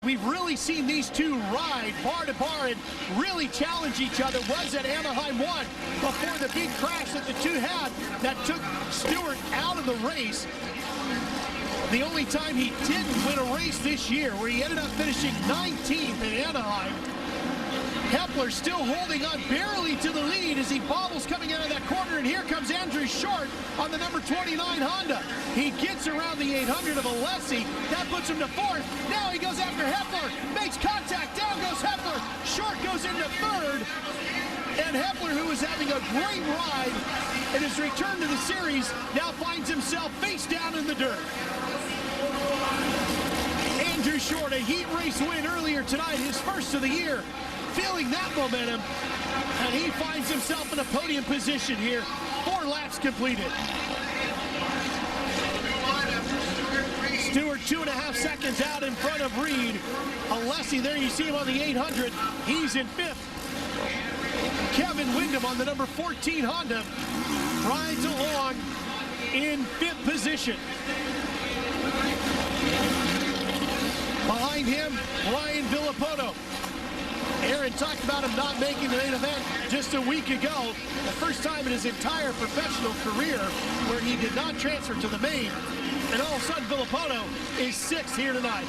We've really seen these two ride bar to bar and really challenge each other. Was at Anaheim 1 before the big crash that the two had that took Stewart out of the race. The only time he didn't win a race this year, where he ended up finishing 19th at Anaheim. Hepler still holding on barely to the lead as he bobbles coming out of that corner, and here comes Andrew Short on the number 29 Honda. He gets around the 800 of Alessi. That puts him to 4th. Now he goes after Hepler, makes contact, down goes Hepler. Short goes into 3rd, and Hepler, who was having a great ride in his return to the series, now finds himself face down in the dirt. Andrew Short, a heat race win earlier tonight, his first of the year. Feeling that momentum, and he finds himself in a podium position here. 4 laps completed. Stewart 2.5 seconds out in front of Reed. Alessi, there you see him on the 800. He's in 5th. Kevin Windham on the number 14 Honda rides along in 5th position. Behind him, Ryan Villopoto. Aaron talked about him not making the main event just a week ago. The first time in his entire professional career where he did not transfer to the main. And all of a sudden, Villopoto is 6th here tonight.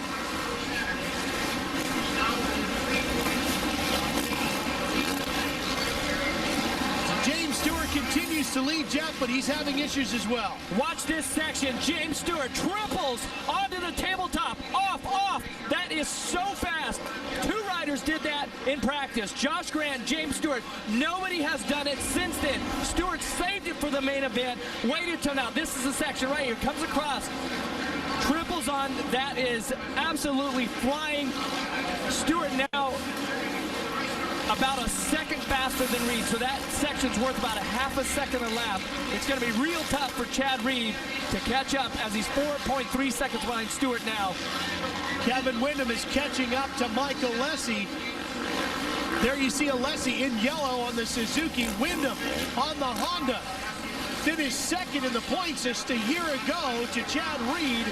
James Stewart continues to lead Jeff, but he's having issues as well. Watch this section. James Stewart triples onto the tabletop. Off, off. That is so fast. 2 riders did that in practice. Josh Grant, James Stewart. Nobody has done it since then. Stewart saved it for the main event. Waited till now. This is the section right here. Comes across. Triples on. That is absolutely flying. Stewart now about a second faster than Reed, so that section's worth about a half a second a lap. It's going to be real tough for Chad Reed to catch up as he's 4.3 seconds behind Stewart now. Kevin Windham is catching up to Mike Alessi. There you see Alessi in yellow on the Suzuki. Windham on the Honda. Finished 2nd in the points just a year ago to Chad Reed.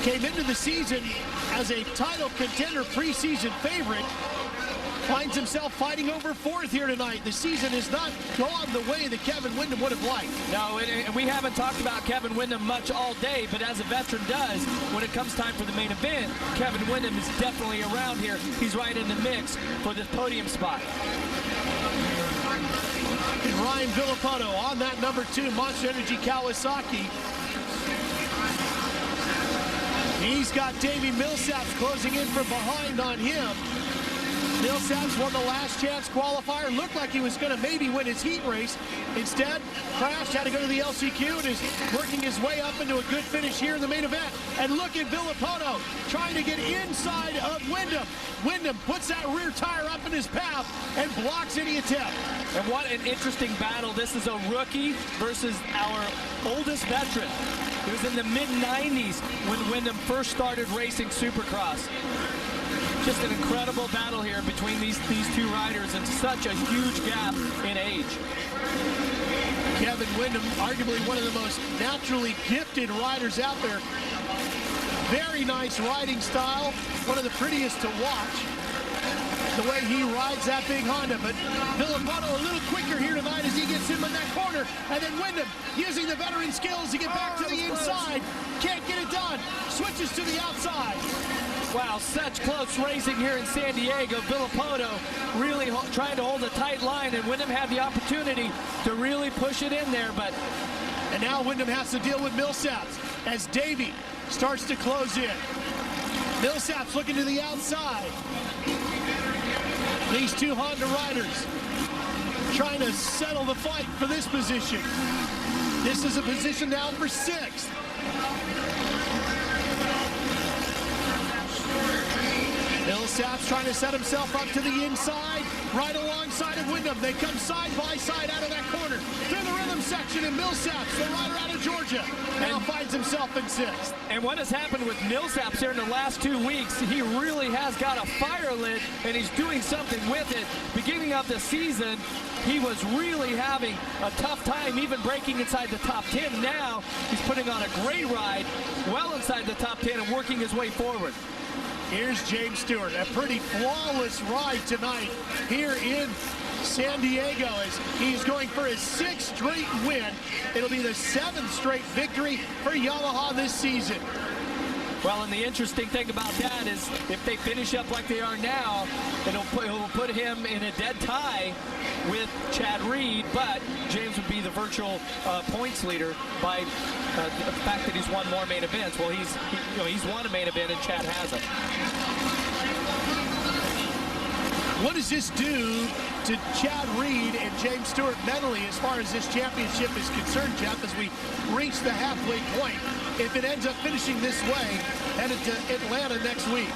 Came into the season as a title contender, preseason favorite. Finds himself fighting over 4th here tonight. The season has not gone the way that Kevin Windham would have liked. No, and we haven't talked about Kevin Windham much all day, but as a veteran does, when it comes time for the main event, Kevin Windham is definitely around here. He's right in the mix for this podium spot. And Ryan Villopoto on that number 2 Monster Energy Kawasaki. He's got Davey Millsaps closing in from behind on him. Millsaps won the last chance qualifier. Looked like he was going to maybe win his heat race. Instead, crashed, had to go to the LCQ, and is working his way up into a good finish here in the main event. And look at Villopoto trying to get inside of Windham. Windham puts that rear tire up in his path and blocks any attempt. And what an interesting battle. This is a rookie versus our oldest veteran. It was in the mid-90s when Windham first started racing Supercross. Just an incredible battle here between these 2 riders, and such a huge gap in age. Kevin Windham, arguably one of the most naturally gifted riders out there. Very nice riding style, one of the prettiest to watch. The way he rides that big Honda, but Villopoto a little quicker here tonight as he gets him in that corner, and then Windham using the veteran skills to get back to the inside. Can't get it done, switches to the outside. Wow, such close racing here in San Diego. Villopoto really trying to hold a tight line, and Windham had the opportunity to really push it in there, but... And now Windham has to deal with Millsaps as Davey starts to close in. Millsaps looking to the outside. These 2 Honda riders trying to settle the fight for this position. This is a position now for 6th. Millsaps trying to set himself up to the inside, right alongside of Windham. They come side by side out of that corner. Through the rhythm section, and Millsaps, the rider out of Georgia, now finds himself in 6th. And what has happened with Millsaps here in the last 2 weeks, he really has got a fire lit, and he's doing something with it. Beginning of the season, he was really having a tough time even breaking inside the top 10. Now he's putting on a great ride well inside the top 10 and working his way forward. Here's James Stewart. A pretty flawless ride tonight here in San Diego as he's going for his 6th straight win. It'll be the 7th straight victory for Yamaha this season. Well, and the interesting thing about that is if they finish up like they are now, it'll put him in a dead tie with Chad Reed, but James would be the virtual points leader by the fact that he's won more main events. Well, he's won a main event and Chad hasn't. What does this do to Chad Reed and James Stewart mentally as far as this championship is concerned, Jeff, as we reach the halfway point? If it ends up finishing this way, headed to Atlanta next week.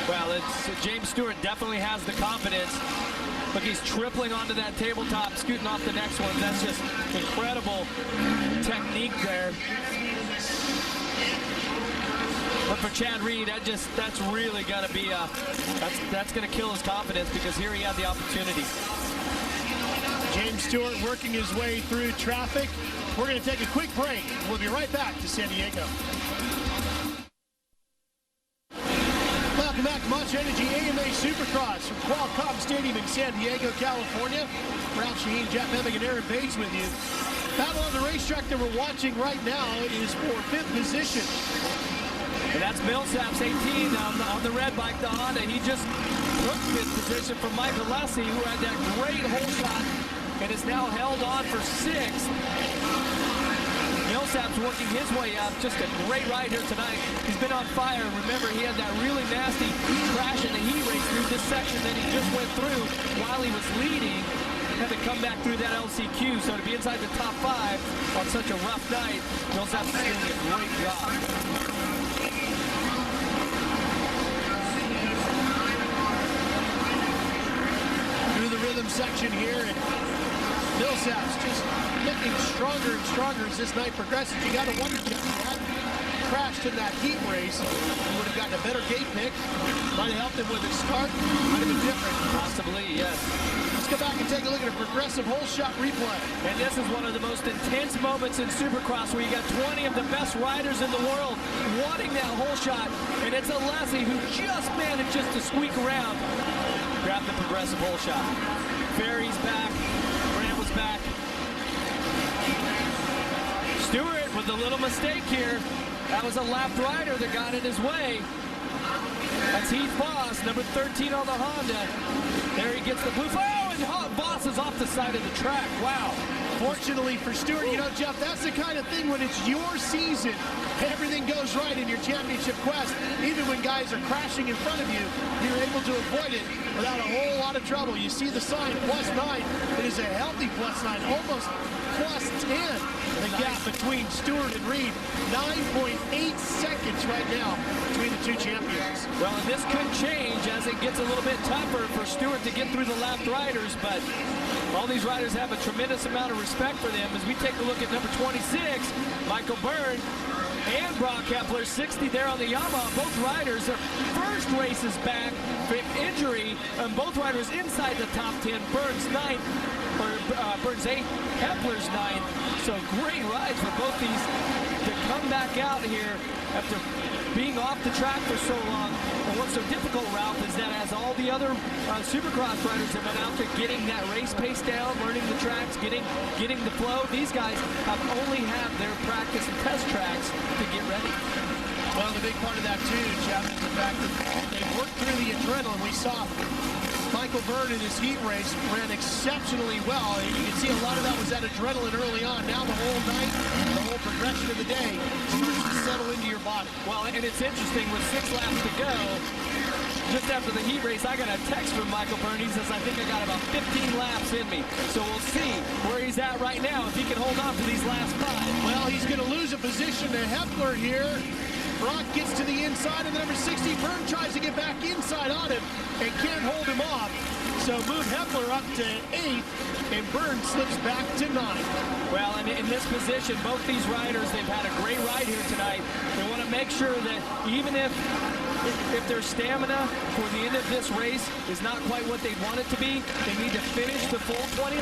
Well, James Stewart definitely has the confidence. Look, he's tripling onto that tabletop, scooting off the next one. That's just incredible technique there. But for Chad Reed, that's really going to be that's going to kill his confidence, because here he had the opportunity. James Stewart working his way through traffic. We're going to take a quick break. We'll be right back to San Diego. Welcome back to Monster Energy AMA Supercross from Qualcomm Stadium in San Diego, California. Ralph Shaheen, Jeff Emig, and Aaron Bates with you. Battle on the racetrack that we're watching right now is for 5th position. And that's Millsap's 18 on the red bike, the Honda. He just took 5th position from Michael Lessie, who had that great hole shot and is now held on for 6th. Millsap's working his way up. Just a great ride here tonight. He's been on fire. Remember, he had that really nasty crash in the heat race through this section that he just went through while he was leading. Had to come back through that LCQ. So to be inside the top 5 on such a rough night, Millsap's doing a great job. Rhythm section here, and Millsap's just looking stronger and stronger as this night progresses. You got to wonder if he hadn't crashed in that heat race, he would have gotten a better gate pick. Might have helped him with his start. Might have been different. Possibly, yes. Let's go back and take a look at a progressive hole shot replay. And this is one of the most intense moments in Supercross, where you got 20 of the best riders in the world wanting that hole shot, and it's Alessi who just manages to squeak around. Grab the progressive hole shot. Ferry's back. Grant was back. Stewart with a little mistake here. That was a lapped rider that got in his way. That's Heath Voss, number 13 on the Honda. There he gets the blue. Oh, and Voss is off the side of the track. Wow. Fortunately for Stewart, you know, Jeff, that's the kind of thing when it's your season, everything goes right in your championship quest. Even when guys are crashing in front of you, you're able to avoid it without a whole lot of trouble. You see the sign, +9. It is a healthy +9, almost +10. The gap between Stewart and Reed, 9.8 seconds right now between the two champions. Well, and this could change as it gets a little bit tougher for Stewart to get through the lapped riders, but all these riders have a tremendous amount of respect for them. As we take a look at number 26, Michael Byrne and Brock Kepler, 60 there on the Yamaha. Both riders, their first races back from injury, and both riders inside the top 10. Byrne's 9th, or Byrne's 8th, Kepler's 9th. So great rides for both these to come back out here after being off the track for so long. And what's so difficult, Ralph, is that as all the other Supercross riders have been out there getting that race pace down, learning the tracks, getting the flow, these guys have only had their practice and test tracks to get ready. Well, the big part of that too, Jeff, is the fact that they worked through the adrenaline. We saw Michael Byrne in his heat race ran exceptionally well. You can see a lot of that was that adrenaline early on. Now the whole night, the whole progression of the day starts to settle into your body. Well, and it's interesting, with 6 laps to go, just after the heat race, I got a text from Michael Byrne. He says, I think I got about 15 laps in me. So we'll see where he's at right now, if he can hold on to these last 5. Well, he's going to lose a position to Hepler here. Brock gets to the inside, and the number 60, Byrne tries to get back inside on him and can't hold him off. So move Hepler up to 8th, and Byrne slips back to 9th. Well, and in this position, both these riders, they've had a great ride here tonight. They want to make sure that even if their stamina for the end of this race is not quite what they want it to be, they need to finish the full 20 laps.